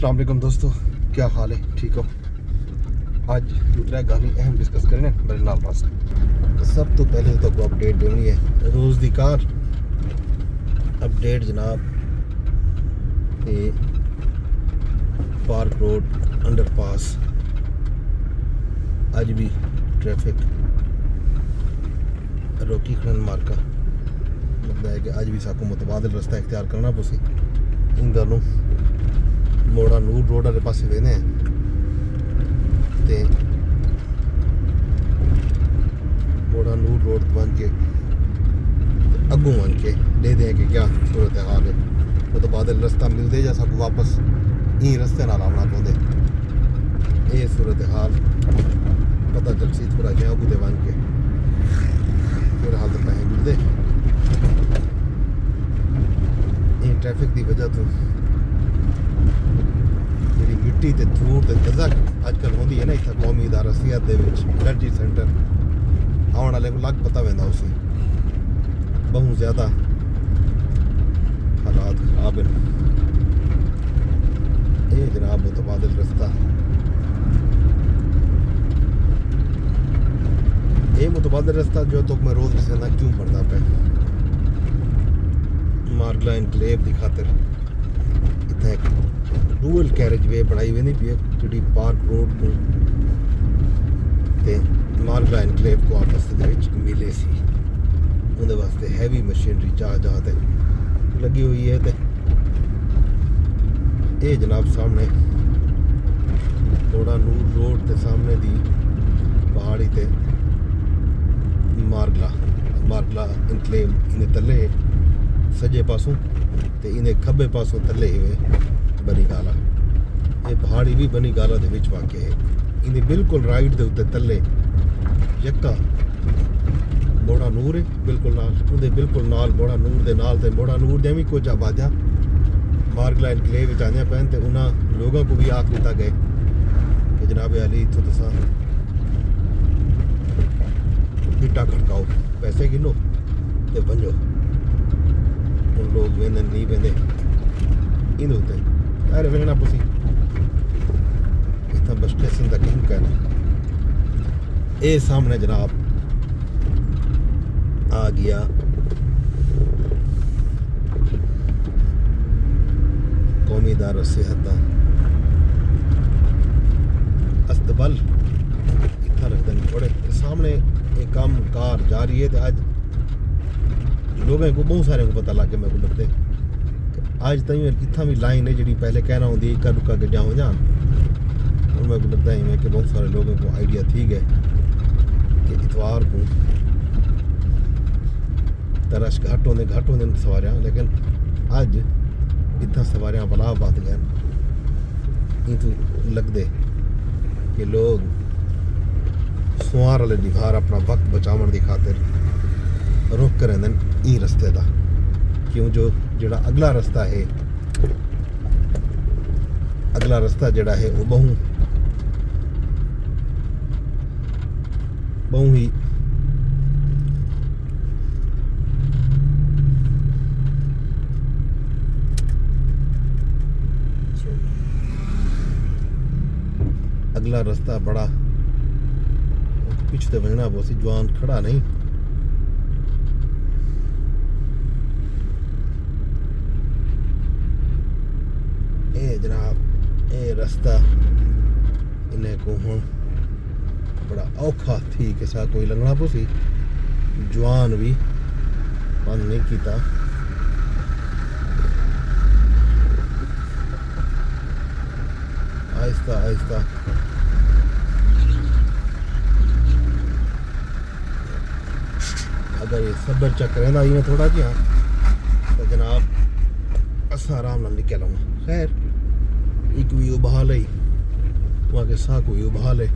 अस्सलाम वालेकुम दोस्तों, क्या हाल है? ठीक हो? आज दूसरा गानी अहम डिस्कस करें मेरे नाल पास। सब तो पहले तो को अपडेट देनी है रोज़ दी कार अपडेट जनाब। ये पार्क रोड अंडरपास अज भी ट्रैफिक रोकी खड़न मार्का मतलब है कि अज भी साकू मुतबादिल रास्ता इख्तियार करना पुसी इन दोनों मोड़ा नूर रोड वाले पासे वेने ते मोड़ा नूर रोड बन के अगू बन के दे दें कि क्या सूरत हाल है। मुतबादिल रास्ता मिलते जा सब वापस ई रस्ते नाल आना पौंदे। ये सूरत हाल पता चल सी थोड़ा जिहा अगू दे बन के फिर हाल तो पैसे मिलते। ये ट्रैफिक की वजह तो जी मिट्टी ते धूड़ ते दज़क अजकल होंदी है ना इतना कौमी इदारा सेहत दे विच एलर्जी सेंटर आने वाले को लग पता वेंदा उसी बहुत ज़्यादा हालात खराब हैं। ये जनाब मुतबादिल रास्ता ये मुतबादिल रास्ता जो तो मैं रोज़ से ना क्यों पड़ता पे मार्गला इनक्लेव की खातिर इतना एक रूरल कैरेज वे बनाई हुई नहीं पी जी पार्क रोड को ते मार्गला इनक्लेव को आपस मिले सी उनके वास्ते हैवी मशीनरी जहाँ ते लगी हुई है। ते ये जनाब सामने थोड़ा नूर रोड के सामने दी पहाड़ी ते मार्गला इनक्लेव इन्हें तले सजे पासों ते इन्हें खब्बे पासों तले हुए बनी गाला। ये पहाड़ी भी बनी गाला दे विच वाक़ है। इन्हें बिल्कुल राइट दे उत्ते तले यक्का मोड़ा नूर है बिल्कुल नाल उनके बिल्कुल नाल मोड़ा नूर दे नाल ते मोड़ा नूर दे भी कुछ आबादियां मार्गला इनक्लेव विच आने पैन ते उन्हां लोगों को भी आख दिता गए कि जनाब अली इत्थों तुसां बिटा खड़काओ पैसे गिनो ते वंजो। उन लोग वेंदे नहीं वेंदे इन उत्ते अरे वेना पुसी इतना बस स्टेशन तक क्यों कहना। ये सामने जनाब आ गया कौमी इदारा सेहत का अस्तबल इतना रखते नहीं थोड़े सामने एक काम कार जा रही है। तो आज लोगों को बहुत सारे को पता लग गया मेरे को लगते आज तक इतना भी लाइन है जी पहले कहना होंगी इक्का दुक्का गड्डियाँ हो जान और मेरे को लगता है कि बहुत सारे लोगों को आइडिया थी गए कि इतवार को तरश घट होंगे सवारियाँ लेकिन अज इतना सवारियाँ बला बात गए तो लगते कि लोग सुआर वाले दीवार अपना वक्त बचावन की खातिर रुक कर रहते ई रस्ते का क्यों जो जड़ा अगला रास्ता है अगला रास्ता जड़ा है वो बहु ही अगला रास्ता बड़ा पिछते बजना बहुत सी जवान खड़ा नहीं। ये जनाब ये रास्ता इन्हें को हूँ बड़ा औखा थी कि सा कोई लगना पुसी जवान भी बंद नहीं किया। आहिस्ता आहिस्ता अगर ये सबर चक रहा इवें थोड़ा जिहा तो जनाब असा आराम नाल निकल आऊँगा। खैर एक भी उबाल है वहाँ के सा कोई उबाल है।